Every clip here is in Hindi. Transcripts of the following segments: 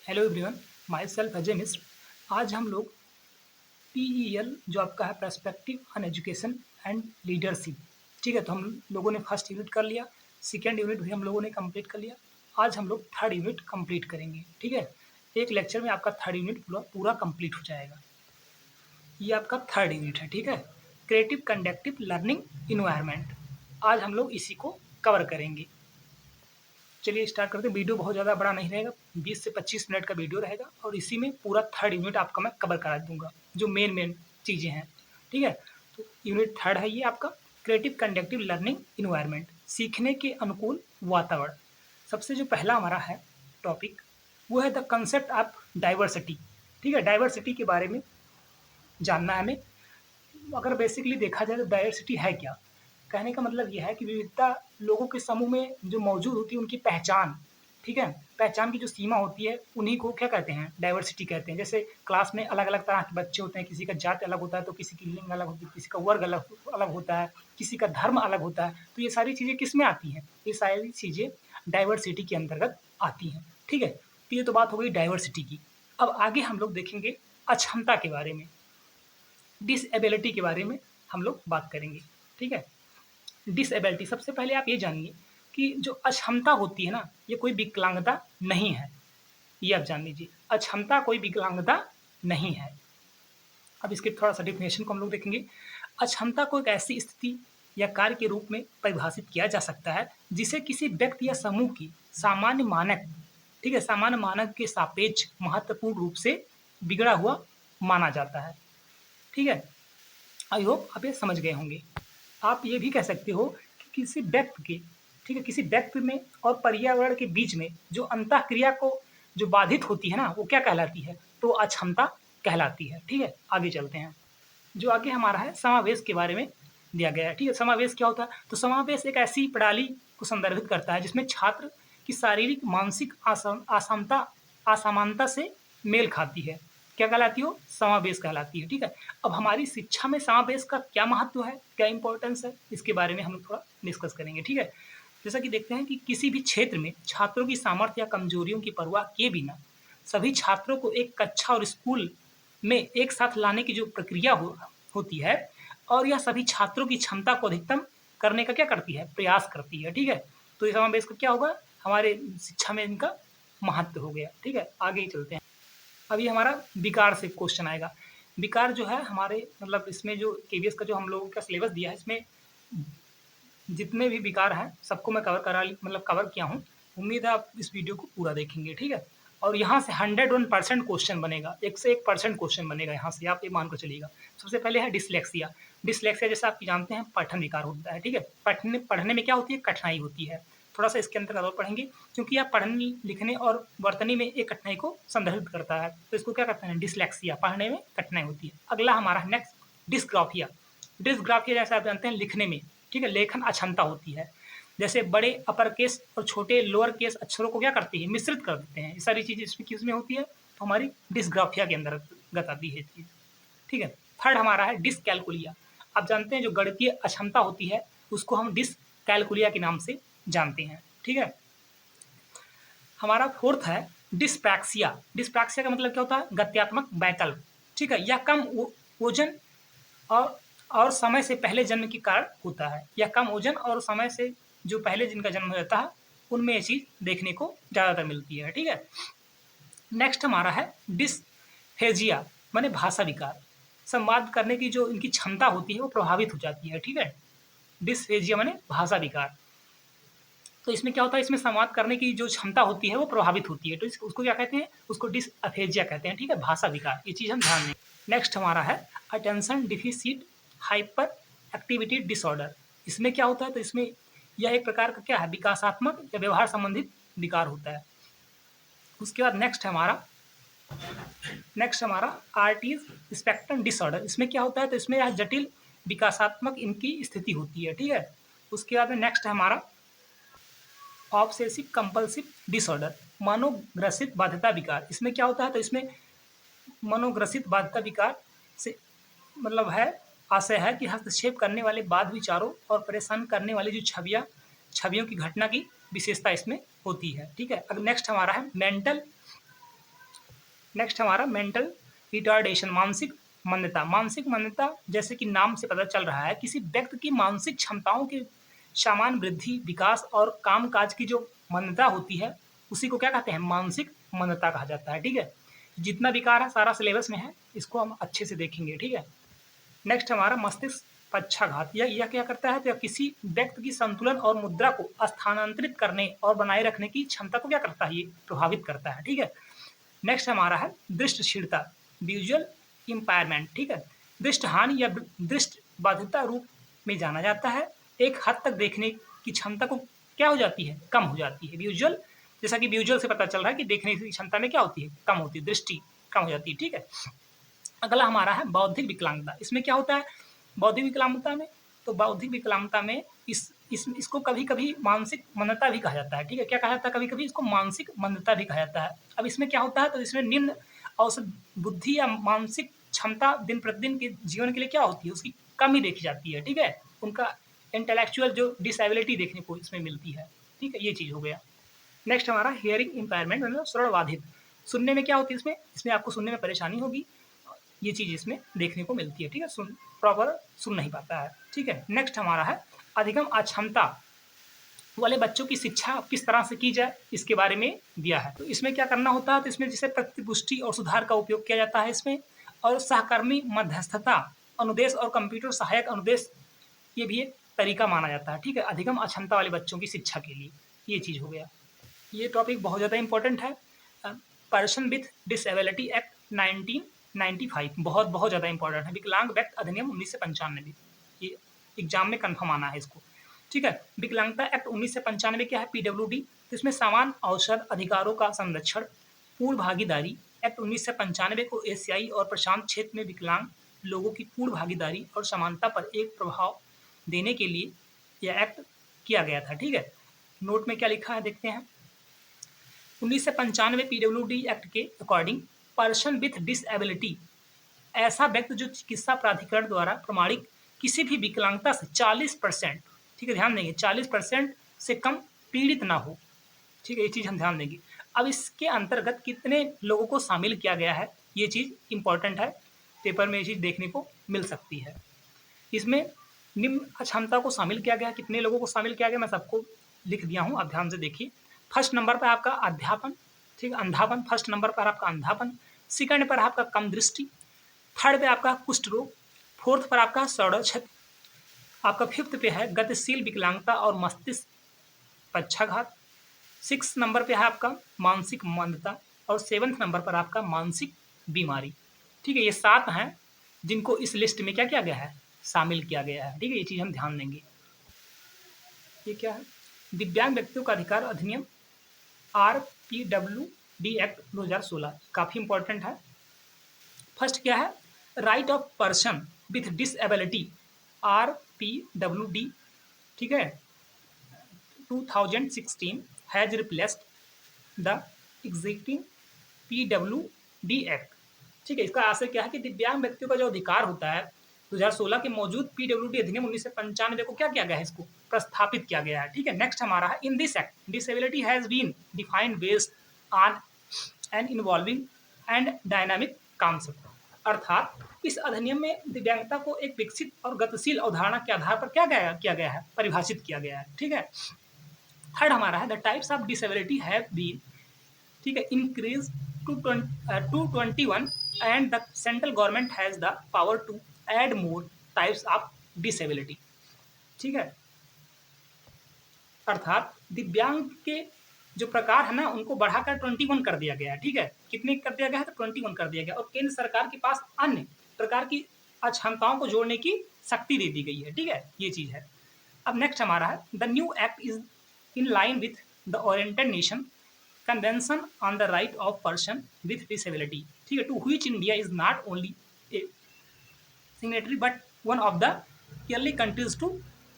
Hello everyone, myself Ajay Mishra. आज हम लोग PEL जो आपका है perspective on education and leadership. ठीक है, तो हम लोगों ने फर्स्ट यूनिट कर लिया, सेकेंड यूनिट भी हम लोगों ने कंप्लीट कर लिया। आज हम लोग थर्ड यूनिट कंप्लीट करेंगे। ठीक है, एक लेक्चर में आपका थर्ड यूनिट पूरा पूरा कंप्लीट हो जाएगा। ये आपका थर्ड यूनिट है। ठीक है, क्रिएटिव कंडक्टिव लर्निंग इन्वायरमेंट। आज हम लोग इसी को कवर करेंगे। चलिए स्टार्ट करते हैं। वीडियो बहुत ज़्यादा बड़ा नहीं रहेगा, 20 से 25 मिनट का वीडियो रहेगा और इसी में पूरा थर्ड यूनिट आपका मैं कवर करा दूंगा, जो मेन चीज़ें हैं। ठीक है, तो यूनिट थर्ड है ये आपका क्रिएटिव कंडक्टिव लर्निंग इन्वायरमेंट, सीखने के अनुकूल वातावरण। सबसे जो पहला हमारा है टॉपिक, वो है द कंसेप्ट ऑफ डाइवर्सिटी। ठीक है, डाइवर्सिटी के बारे में जानना है हमें। अगर बेसिकली देखा जाए तो डाइवर्सिटी है क्या? कहने का मतलब ये है कि विविधता लोगों के समूह में जो मौजूद होती है उनकी पहचान। ठीक है, पहचान की जो सीमा होती है उन्हीं को क्या कहते हैं? डाइवर्सिटी कहते हैं। जैसे क्लास में अलग-अलग तरह के बच्चे होते हैं, किसी का जाति अलग होता है तो किसी की लिंग अलग होती है, किसी का वर्ग अलग अलग होता है, किसी का धर्म अलग होता है। तो ये सारी चीज़ें किस में आती हैं? ये सारी चीज़ें डाइवर्सिटी के अंतर्गत आती हैं। ठीक है, तो ये तो बात हो गई डाइवर्सिटी की। अब आगे हम लोग देखेंगे अक्षमता के बारे में, डिसएबिलिटी के बारे में हम लोग बात करेंगे। ठीक है, डिसएबिलिटी सबसे पहले आप ये जानिए कि जो अक्षमता होती है ना, ये कोई विकलांगता नहीं है। ये आप जान लीजिए, अक्षमता कोई विकलांगता नहीं है। अब इसके थोड़ा सा डेफिनेशन को हम लोग देखेंगे। अक्षमता को एक ऐसी स्थिति या कार्य के रूप में परिभाषित किया जा सकता है जिसे किसी व्यक्ति या समूह की सामान्य मानक, ठीक है, सामान्य मानक के सापेक्ष महत्वपूर्ण रूप से बिगड़ा हुआ माना जाता है। ठीक है, आई होप आप ये समझ गए होंगे। आप ये भी कह सकते हो कि किसी व्यक्ति के, ठीक है, किसी व्यक्ति में और पर्यावरण के बीच में जो अंतःक्रिया को जो बाधित होती है ना, वो क्या कहलाती है? तो अक्षमता कहलाती है। ठीक है, आगे चलते हैं। जो आगे हमारा है समावेश के बारे में दिया गया है। ठीक है, समावेश क्या होता है? तो समावेश एक ऐसी प्रणाली को संदर्भित करता है जिसमें छात्र की शारीरिक मानसिक असमानता से मेल खाती है। क्या कहलाती हो? समावेश कहलाती है। ठीक है, अब हमारी शिक्षा में समावेश का क्या महत्व है, क्या इंपॉर्टेंस है, इसके बारे में हम लोग थोड़ा डिस्कस करेंगे। ठीक है, जैसा कि देखते हैं कि किसी भी क्षेत्र में छात्रों की सामर्थ्य या कमजोरियों की परवाह किए बिना सभी छात्रों को एक कक्षा और स्कूल में एक साथ लाने की जो प्रक्रिया होती है, और यह सभी छात्रों की क्षमता को अधिकतम करने का क्या करती है? प्रयास करती है। ठीक है, तो ये समावेश का क्या होगा? हमारे शिक्षा में इनका महत्व हो गया। ठीक है, आगे ही चलते हैं। अभी हमारा विकार से क्वेश्चन आएगा। विकार जो है हमारे मतलब इसमें जो केवीएस का जो हम लोगों का सिलेबस दिया है, इसमें जितने भी विकार हैं सबको मैं मतलब कवर किया हूँ। उम्मीद है आप इस वीडियो को पूरा देखेंगे। ठीक है, और यहाँ से 101% क्वेश्चन बनेगा, 101% क्वेश्चन बनेगा यहाँ से, आप ये मान कर चलिएगा। सबसे पहले है डिसलेक्सिया। डिसलेक्सिया जैसा आप जानते हैं पठन विकार होता है। ठीक है, पढ़ने पढ़ने में क्या होती है? कठिनाई होती है। थोड़ा सा इसके अंतर्गत और पढ़ेंगे, क्योंकि आप पढ़ने लिखने और वर्तनी में एक कठिनाई को संदर्भित करता है, तो इसको क्या कहते हैं? डिसलेक्सिया, पढ़ने में कठिनाई होती है। अगला हमारा नेक्स्ट डिस्ग्राफिया। डिस्ग्राफिया जैसे आप जानते हैं लिखने में, ठीक है, लेखन अक्षमता होती है। जैसे बड़े अपर केस और छोटे लोअर केस अक्षरों को क्या करती है? मिश्रित कर देते हैं। ये सारी चीज़ें इसमें किसमें होती है? तो हमारी डिस्ग्राफिया के अंतर्गत आती है चीज़। ठीक है, थर्ड हमारा है डिसकैलकुलिया। आप जानते हैं जो गणितीय अक्षमता होती है उसको हम डिसकैलकुलिया के नाम से जानते हैं। ठीक है, हमारा फोर्थ है डिस्प्रैक्सिया। डिस्प्रैक्सिया का मतलब क्या होता है? गत्यात्मक वैकल्प। ठीक है, यह कम ओजन और समय से पहले जन्म के कारण होता है, या कम ओजन और समय से जो पहले जिनका जन्म हो जाता है उनमें ये चीज़ देखने को ज़्यादातर मिलती है। ठीक है, नेक्स्ट हमारा है डिसफेजिया, माने भाषा विकार। संवाद करने की जो इनकी क्षमता होती है वो प्रभावित हो जाती है। ठीक है, डिसफेजिया माने भाषा विकार। तो इसमें क्या होता है? इसमें संवाद करने की जो क्षमता होती है वो प्रभावित होती है, तो उसको क्या कहते हैं? उसको डिसअफेजिया कहते हैं। ठीक है, भाषा विकार, ये चीज़ हम ध्यान दें। नेक्स्ट हमारा है attention deficit hyper activity disorder. इसमें क्या होता है? तो इसमें यह एक प्रकार का क्या है? विकासात्मक या व्यवहार संबंधित विकार होता है। उसके बाद नेक्स्ट हमारा आर्टिज स्पेक्ट्रम डिसऑर्डर। इसमें क्या होता है? तो इसमें यह जटिल विकासात्मक इनकी स्थिति होती है। ठीक है, उसके बाद में नेक्स्ट है हमारा ऑब्सेसिव कंपल्सिव डिसऑर्डर, मनोग्रसित बाध्यता विकार। इसमें क्या होता है? तो इसमें मनोग्रसित बाध्यता विकार से मतलब है, आशय है कि हस्तक्षेप करने वाले बाद विचारों और परेशान करने वाली जो छवियों की घटना की विशेषता इसमें होती है। ठीक है, अब नेक्स्ट हमारा है मेंटल नेक्स्ट हमारा मेंटल रिटार्डेशन, मानसिक मंदता। मानसिक मंदता जैसे कि नाम से पता चल रहा है, किसी व्यक्ति की मानसिक क्षमताओं के सामान्य वृद्धि, विकास और कामकाज की जो मंदता होती है, उसी को क्या कहते हैं, मानसिक मंदता कहा जाता है। ठीक है, जितना विकार है सारा सिलेबस में है, इसको हम अच्छे से देखेंगे। ठीक है, नेक्स्ट हमारा मस्तिष्क पक्षाघात। यह क्या करता है, तो यह किसी व्यक्ति की संतुलन और मुद्रा को स्थानांतरित करने और बनाए रखने की क्षमता को क्या करता है, ये प्रभावित करता है। ठीक है, नेक्स्ट हमारा है दृष्टिहीनता, विजुअल इम्पायरमेंट। ठीक है, दृष्टि हानि या दृष्टि बाधिता रूप में जाना जाता है। एक हद तक देखने की क्षमता को क्या हो जाती है, कम हो जाती है। विजुअल, जैसा कि विजुअल से पता चल रहा है कि देखने की क्षमता में क्या होती है, कम होती है, दृष्टि कम हो जाती है। ठीक है, अगला हमारा है बौद्धिक विकलांगता। इसमें क्या होता है बौद्धिक विकलांगता में, तो बौद्धिक विकलांगता में इसको कभी कभी मानसिक मंदता भी कहा जाता है। ठीक है, क्या कहा जाता है, कभी कभी इसको मानसिक मंदता भी कहा जाता है। अब इसमें क्या होता है, तो इसमें निम्न औसत बुद्धि या मानसिक क्षमता दिन प्रतिदिन के जीवन के लिए क्या होती है, उसकी कमी देखी जाती है। ठीक है, उनका इंटेलेक्चुअल जो डिसेबिलिटी देखने को इसमें मिलती है। ठीक है, ये चीज़ हो गया। नेक्स्ट हमारा हियरिंग इम्पायरमेंट, मतलब श्रवण बाधित। सुनने में क्या होती है, इसमें इसमें आपको सुनने में परेशानी होगी, ये चीज़ इसमें देखने को मिलती है। ठीक है, प्रॉपर सुन नहीं पाता है। ठीक है, नेक्स्ट हमारा है अधिगम अक्षमता वाले बच्चों की शिक्षा किस तरह से की जाए, इसके बारे में दिया है। तो इसमें क्या करना होता है, तो इसमें जैसे प्रतिपुष्टि और सुधार का उपयोग किया जाता है इसमें, और सहकर्मी मध्यस्थता, अनुदेश और कंप्यूटर सहायक अनुदेश, ये भी एक तरीका माना जाता है। ठीक है, अधिगम अक्षमता वाले बच्चों की शिक्षा के लिए, ये चीज़ हो गया। ये टॉपिक बहुत ज़्यादा इंपॉर्टेंट है। पर्सन विथ डिसेबिलिटी एक्ट 1995 बहुत बहुत ज़्यादा इंपॉर्टेंट है। विकलांग व्यक्ति अधिनियम 1995, ये एग्जाम में कन्फर्म आना है इसको। ठीक है, विकलांगता एक्ट 1995 क्या है, पीडब्ल्यूडी, तो इसमें समान अवसर अधिकारों का संरक्षण, पूर्ण भागीदारी। एक्ट 1995 को एशियाई और प्रशांत क्षेत्र में विकलांग लोगों की पूर्ण भागीदारी और समानता पर एक प्रभाव देने के लिए यह एक्ट किया गया था। ठीक है, नोट में क्या लिखा है देखते हैं। 1995 पीडब्ल्यूडी एक्ट के अकॉर्डिंग पर्सन विथ डिसएबिलिटी, ऐसा व्यक्ति जो चिकित्सा प्राधिकरण द्वारा प्रमाणित किसी भी विकलांगता से 40%, ठीक है ध्यान देंगे, 40% से कम पीड़ित ना हो। ठीक है, ये चीज़ हम ध्यान देंगे। अब इसके अंतर्गत कितने लोगों को शामिल किया गया है, ये चीज़ इंपॉर्टेंट है, पेपर में ये चीज़ देखने को मिल सकती है। इसमें निम्न अक्षमता को शामिल किया गया, कितने लोगों को शामिल किया गया, मैं सबको लिख दिया हूँ, आप ध्यान से देखिए। फर्स्ट नंबर पर आपका अध्यापन, ठीक है, अंधापन, फर्स्ट नंबर पर आपका अंधापन, सेकंड पर आपका कम दृष्टि, थर्ड पे आपका कुष्ठ रोग, फोर्थ पर आपका सौड़ क्षति, आपका फिफ्थ पे है गतिशील विकलांगता और मस्तिष्क पक्षाघात, सिक्स नंबर पे है आपका मानसिक मंदता, और सेवन्थ नंबर पर आपका मानसिक बीमारी। ठीक है, ये 7 हैं जिनको इस लिस्ट में क्या किया गया है, शामिल किया गया है। ठीक है, ये चीज़ हम ध्यान देंगे। ये क्या है, दिव्यांग व्यक्तियों का अधिकार अधिनियम, RPWD एक्ट 2016, काफ़ी इंपॉर्टेंट है। फर्स्ट क्या है, right of person with disability, RPWD, ठीक है, 2016 has replaced the existing PWD act. ठीक है, इसका आशय क्या है कि दिव्यांग व्यक्तियों का जो अधिकार होता है 2016 के मौजूद पीडब्ल्यूडी अधिनियम 1995 को क्या किया गया है, इसको प्रस्थापित किया गया है। ठीक है, नेक्स्ट हमारा है in this act disability has been defined based on an involving and dynamic concept, अर्थात इस अधिनियम में दिव्यांगता को एक विकसित और गतिशील अवधारणा के आधार पर क्या किया गया है, परिभाषित किया गया है। ठीक है, थर्ड हमारा है the types of disability have been, ठीक है, increase to 221 and the central government has the power to add more types of disability. ठीक है, अर्थात दिव्यांग के जो प्रकार है ना, उनको बढ़ाकर 21 कर दिया गया है। ठीक है, कितने कर दिया गया है, तो 21 कर दिया गया, और केंद्र सरकार के पास अन्य प्रकार की अक्षमताओं को जोड़ने की शक्ति दे दी गई है। ठीक है, ये चीज है। अब नेक्स्ट हमारा है the new act is in line with the oriented nation convention on the right of person with disability, ठीक है, to which India is not only a signatory but one of the early countries to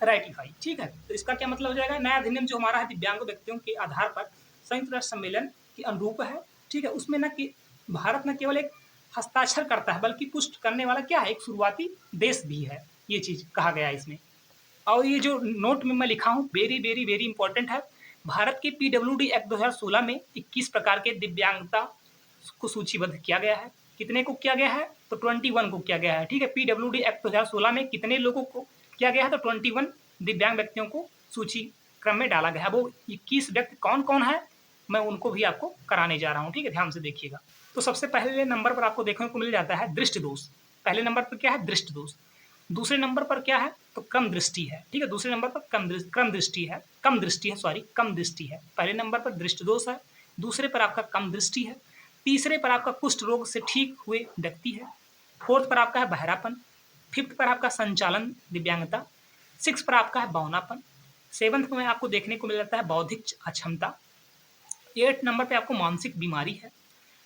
ratify. ठीक है, तो इसका क्या मतलब हो जाएगा, नया अधिनियम जो हमारा है दिव्यांग व्यक्तियों के आधार पर संयुक्त राष्ट्र सम्मेलन के अनुरूप है। ठीक है, उसमें न कि भारत न केवल एक हस्ताक्षर करता है, बल्कि पुष्ट करने वाला क्या है, एक शुरुआती देश भी है, ये चीज कहा गया है इसमें। और ये जो नोट में मैं लिखा हूँ वेरी वेरी वेरी इंपॉर्टेंट है। भारत के पीडब्ल्यूडी एक्ट 2016 में 21 प्रकार के दिव्यांगता को सूचीबद्ध किया गया है। कितने को किया गया है? तो 21 को किया गया है, ठीक है। पीडब्ल्यूडी एक्ट 2016 में कितने लोगों को किया गया है? तो 21 दिव्यांग व्यक्तियों को सूची क्रम में डाला गया है। वो 21 व्यक्ति कौन कौन है, मैं उनको भी आपको कराने जा रहा हूँ, ठीक है, ध्यान से देखिएगा। तो सबसे पहले नंबर पर आपको देखने को मिल जाता है दृष्टि दोष। पहले नंबर पर क्या है? दृष्टि दोष। दूसरे नंबर पर क्या है? तो कम दृष्टि है, ठीक है। दूसरे नंबर पर कम दृष्टि है, कम दृष्टि है। पहले नंबर पर दृष्टि दोष है, दूसरे पर आपका कम दृष्टि है, तीसरे पर आपका कुष्ठ रोग से ठीक हुए व्यक्ति है, फोर्थ पर आपका है बहरापन, फिफ्थ पर आपका संचालन दिव्यांगता, सिक्स पर आपका है बौनापन, सेवंथ में आपको देखने को मिल जाता है बौद्धिक अक्षमता, 8 नंबर पे आपको मानसिक बीमारी है,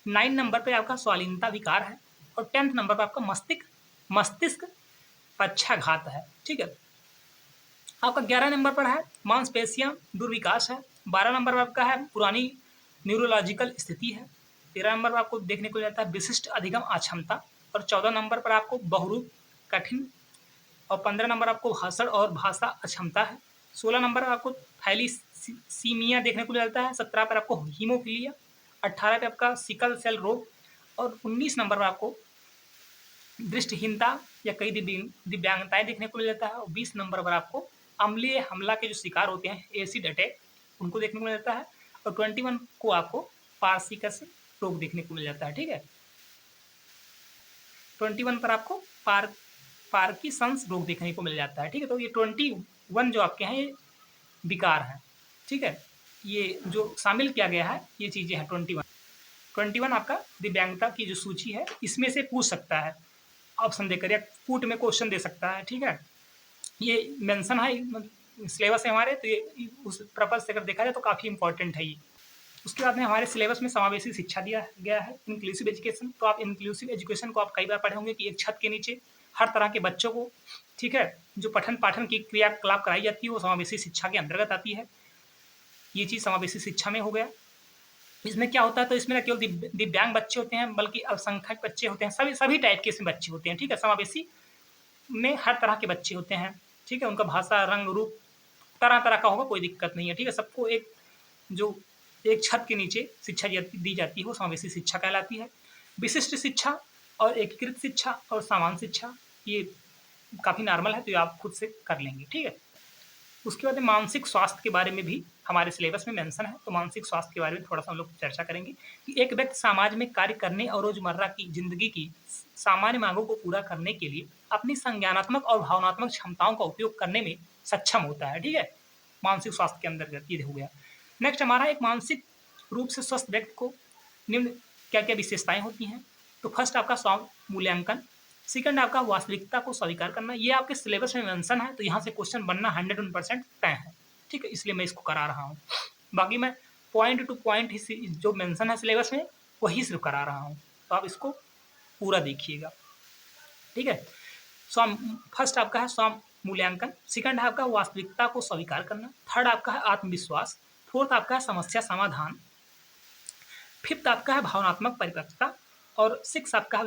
9 नंबर पे आपका स्वालीनता विकार है, और 10th नंबर पर आपका मस्तिष्क पक्षाघात है, ठीक है। आपका 11 नंबर पर है मांसपेशियां दुर्विकास है, 12 नंबर पर आपका है पुरानी न्यूरोलॉजिकल स्थिति है, 13 नंबर पर आपको देखने को जाता है विशिष्ट अधिगम अक्षमता, और 14 नंबर पर आपको बहुरूप कठिन, और 15 नंबर आपको भाषण और भाषा अक्षमता है, 16 नंबर पर आपको थैलीसीमिया देखने को मिलता है, 17 पर आपको हीमोफीलिया, 18 पे आपका सिकल सेल रोग, और 19 नंबर पर आपको दृष्टिहीनता या कई दिव्यांगताएं देखने को मिल जाता है, और 20 नंबर पर आपको अम्लीय हमला के जो शिकार होते हैं एसिड अटैक उनको देखने को मिल जाता है, और 21 को आपको पार्सिकस रोग देखने को मिल जाता है, ठीक है। 21 पर आपको पार्किंसंस रोग देखने को मिल जाता है, ठीक है। तो ये 21 जो आपके हैं ये विकार हैं, ठीक है। ये जो शामिल किया गया है ये चीज़ें हैं 21 आपका दिव्यांगता की जो सूची है इसमें से पूछ सकता है, ऑप्शन देकर या फूट में क्वेश्चन दे सकता है, ठीक है। ये मेंशन है सिलेबस है हमारे, तो ये उस पर्पज से अगर देखा जाए तो काफ़ी इंपॉर्टेंट है ये। उसके बाद में हमारे सिलेबस में समावेशी शिक्षा दिया गया है, इंक्लूसिव एजुकेशन। तो आप इंक्लूसिव एजुकेशन को आप कई बार पढ़े होंगे कि एक छत के नीचे हर तरह के बच्चों को, ठीक है, जो पठन पाठन की क्रियाकलाप कराई जाती है वो समावेशी शिक्षा के अंतर्गत आती है। ये चीज़ समावेशी शिक्षा में हो गया। इसमें क्या होता है, तो इसमें न केवल दिव्यांग बच्चे होते हैं बल्कि अल्पसंख्यक बच्चे होते हैं, सभी टाइप के इसमें बच्चे होते हैं, ठीक है। समावेशी में हर तरह के बच्चे होते हैं, ठीक है। उनका भाषा रंग रूप तरह तरह का होगा, कोई दिक्कत नहीं है, ठीक है। सबको एक छत के नीचे शिक्षा दी जाती है वो समावेशी शिक्षा कहलाती है। विशिष्ट शिक्षा और एकीकृत शिक्षा और सामान्य शिक्षा ये काफ़ी नॉर्मल है, तो ये आप खुद से कर लेंगे, ठीक है। उसके बाद मानसिक स्वास्थ्य के बारे में भी हमारे सिलेबस में मेंशन है, तो मानसिक स्वास्थ्य के बारे में थोड़ा सा हम लोग चर्चा करेंगे कि एक व्यक्ति समाज में कार्य करने और रोजमर्रा की जिंदगी की सामान्य मांगों को पूरा करने के लिए अपनी संज्ञानात्मक और भावनात्मक क्षमताओं का उपयोग करने में सक्षम होता है, ठीक है। मानसिक स्वास्थ्य के अंतर्गत ये हो गया। नेक्स्ट हमारा एक मानसिक रूप से स्वस्थ व्यक्ति को निम्न क्या क्या विशेषताएं होती हैं। तो फर्स्ट आपका स्व मूल्यांकन, सेकंड आपका वास्तविकता को स्वीकार करना। ये आपके सिलेबस में मेंशन है, तो यहाँ से क्वेश्चन बनना 101% तय है, ठीक है, इसलिए मैं इसको करा रहा हूँ। बाकी मैं पॉइंट टू पॉइंट ही जो मेंशन है सिलेबस में वही सिर्फ करा रहा हूँ, तो आप इसको पूरा देखिएगा, ठीक है। फर्स्ट आपका है स्व मूल्यांकन, सेकंड है आपका वास्तविकता को स्वीकार करना, थर्ड आपका है आत्मविश्वास, फोर्थ आपका है समस्या समाधान, फिफ्थ आपका है भावनात्मक परिपक्वता, और सिक्स आपका है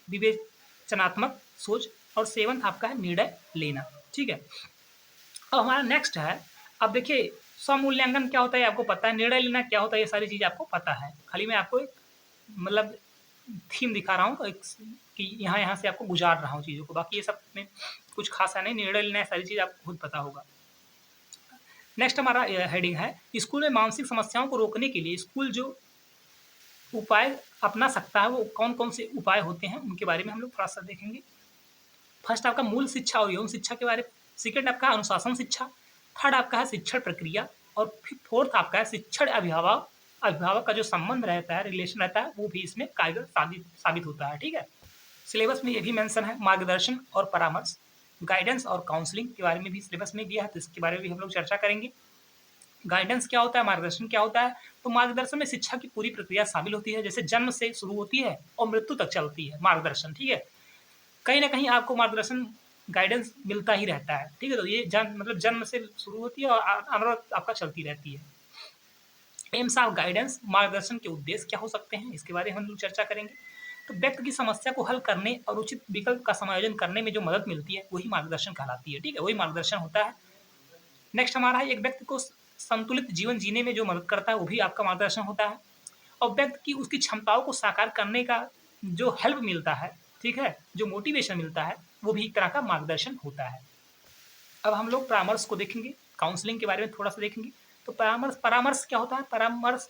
विवेचनात्मक सोच, और सेवंथ आपका है निर्णय लेना, ठीक है। अब हमारा नेक्स्ट है, अब देखिए स्वमूल्यांकन क्या होता है आपको पता है, निर्णय लेना क्या होता है ये सारी चीज़ आपको पता है, खाली मैं आपको एक मतलब थीम दिखा रहा हूँ कि यहाँ से आपको गुजार रहा हूँ चीज़ों को, बाकी ये सब में कुछ खास है नहीं, निर्णय लेना सारी चीज़ आपको खुद पता होगा। नेक्स्ट हमारा हेडिंग है स्कूल में मानसिक समस्याओं को रोकने के लिए स्कूल जो उपाय अपना सकता है वो कौन कौन से उपाय होते हैं उनके बारे में हम लोग थोड़ा सा देखेंगे। फर्स्ट आपका मूल शिक्षा और यौन शिक्षा के बारे में, सेकंड आपका अनुशासन शिक्षा, थर्ड आपका है शिक्षण प्रक्रिया, और फिर फोर्थ आपका है शिक्षण अभिभावक का जो संबंध रहता है, रिलेशन रहता है, वो भी इसमें कारगर साबित होता है, ठीक है। सिलेबस में ये भी मेंशन है मार्गदर्शन और परामर्श, गाइडेंस और काउंसलिंग के बारे में भी सिलेबस में दिया है, तो इसके बारे में भी हम लोग चर्चा करेंगे। गाइडेंस क्या होता है, मार्गदर्शन क्या होता है, तो मार्गदर्शन में शिक्षा की पूरी प्रक्रिया शामिल होती है, जैसे जन्म से शुरू होती है और मृत्यु तक चलती है मार्गदर्शन, ठीक है। कहीं ना कहीं आपको मार्गदर्शन गाइडेंस मिलता ही रहता है, ठीक है। तो ये जन्म से शुरू होती है और अनवरत आपका चलती रहती है। एम्स ऑफ गाइडेंस, मार्गदर्शन के उद्देश्य क्या हो सकते हैं इसके बारे में हम लोग चर्चा करेंगे। तो व्यक्ति की समस्या को हल करने और उचित विकल्प का समायोजन करने में जो मदद मिलती है वही मार्गदर्शन कहलाती है, ठीक है, वही मार्गदर्शन होता है। नेक्स्ट हमारा है एक व्यक्ति को संतुलित जीवन जीने में जो मदद करता है वो भी आपका मार्गदर्शन होता है। और व्यक्ति की उसकी क्षमताओं को साकार करने का जो हेल्प मिलता है, ठीक है, जो मोटिवेशन मिलता है, वो भी एक तरह का मार्गदर्शन होता है। अब हम लोग परामर्श को देखेंगे, काउंसलिंग के बारे में थोड़ा सा देखेंगे। तो परामर्श परामर्श क्या होता है? परामर्श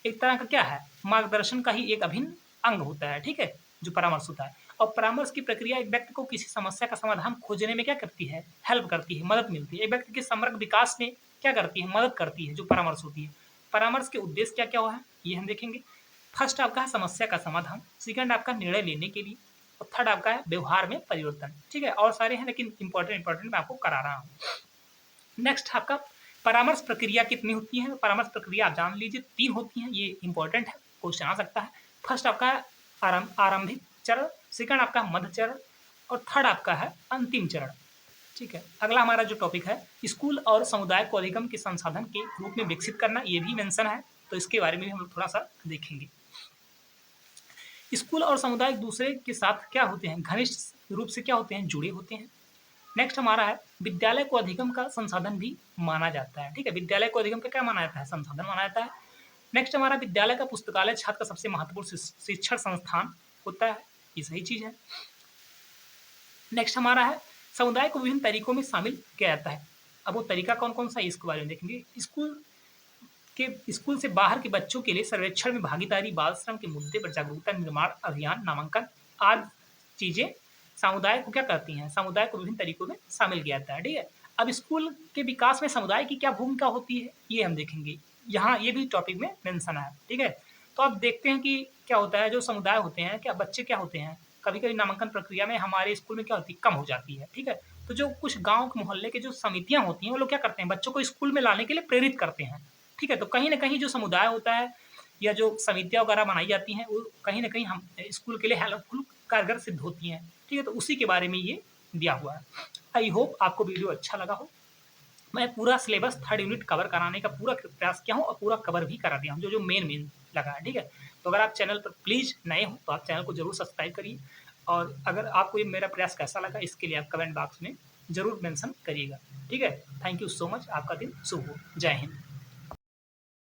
एक तरह का क्या है? मार्गदर्शन का ही एक अभिन्न अंग होता है, ठीक है, जो परामर्श होता है। और परामर्श की प्रक्रिया एक व्यक्ति को किसी समस्या का समाधान खोजने में क्या करती है? हेल्प करती है, मदद मिलती है। एक व्यक्ति के समग्र विकास में क्या करती है? मदद करती है, जो परामर्श होती है। परामर्श के उद्देश्य क्या क्या है, ये हम देखेंगे। फर्स्ट आपका है समस्या का समाधान, सेकंड आपका निर्णय लेने के लिए, और थर्ड आपका है व्यवहार में परिवर्तन, ठीक है। और सारे हैं लेकिन इंपॉर्टेंट मैं आपको करा रहा हूँ। नेक्स्ट आपका परामर्श प्रक्रिया कितनी होती है? परामर्श प्रक्रिया आप जान लीजिए 3 होती हैं, ये इंपॉर्टेंट है, क्वेश्चन आ सकता है। फर्स्ट आपका आरंभिक चरण, सेकंड आपका मध्य चरण, और थर्ड आपका है अंतिम चरण, ठीक है। अगला हमारा जो टॉपिक है, स्कूल और समुदाय को अधिगम के संसाधन के रूप में विकसित करना, ये भी मेंशन है, तो इसके बारे में भी हम लोग थोड़ा सा देखेंगे। स्कूल और समुदाय एक दूसरे के साथ क्या होते हैं? घनिष्ठ रूप से क्या होते हैं? जुड़े होते हैं। नेक्स्ट हमारा है विद्यालय को अधिगम का संसाधन भी माना जाता है, ठीक है। विद्यालय को अधिगम का क्या माना जाता है? संसाधन माना जाता है। नेक्स्ट हमारा विद्यालय का पुस्तकालय छात्र का सबसे महत्वपूर्ण शिक्षण संस्थान होता है, ये सही चीज है। नेक्स्ट हमारा है समुदाय को विभिन्न तरीकों में शामिल किया जाता है। अब वो तरीका कौन कौन सा है, इसके बारे में देखेंगे। स्कूल से बाहर के बच्चों के लिए सर्वेक्षण में भागीदारी, बाल श्रम के मुद्दे पर जागरूकता निर्माण अभियान, नामांकन आदि चीजें समुदाय को क्या करती हैं? समुदाय को विभिन्न तरीकों में शामिल किया जाता है, ठीक है। अब स्कूल के विकास में समुदाय की क्या भूमिका होती है, ये हम देखेंगे। यहाँ ये भी टॉपिक में मेंशन है, ठीक है। तो अब देखते हैं कि क्या होता है, जो समुदाय होते हैं, क्या बच्चे क्या होते हैं, कभी कभी नामांकन प्रक्रिया में हमारे स्कूल में क्या होती है? कम हो जाती है, ठीक है। तो जो कुछ गांव के मोहल्ले के जो समितियां होती हैं, वो लोग क्या करते हैं? बच्चों को स्कूल में लाने के लिए प्रेरित करते हैं, ठीक है। तो कहीं ना कहीं जो समुदाय होता है या जो समितियां वगैरह बनाई जाती हैं, वो कहीं ना कहीं हम स्कूल के लिए हेल्पफुल कारगर सिद्ध होती हैं, ठीक है। तो उसी के बारे में ये दिया हुआ है। आई होप आपको वीडियो अच्छा लगा हो। मैं पूरा सिलेबस 3rd यूनिट कवर कराने का पूरा प्रयास किया हूँ और पूरा कवर भी करा दिया हूँ, जो जो मेन लगा है, ठीक है। तो अगर आप चैनल पर प्लीज़ नए हो तो आप चैनल को जरूर सब्सक्राइब करिए, और अगर आपको ये मेरा प्रयास कैसा लगा, इसके लिए आप कमेंट बॉक्स में जरूर मेंशन करिएगा, ठीक है। थैंक यू सो मच, आपका दिन शुभ हो। जय हिंद।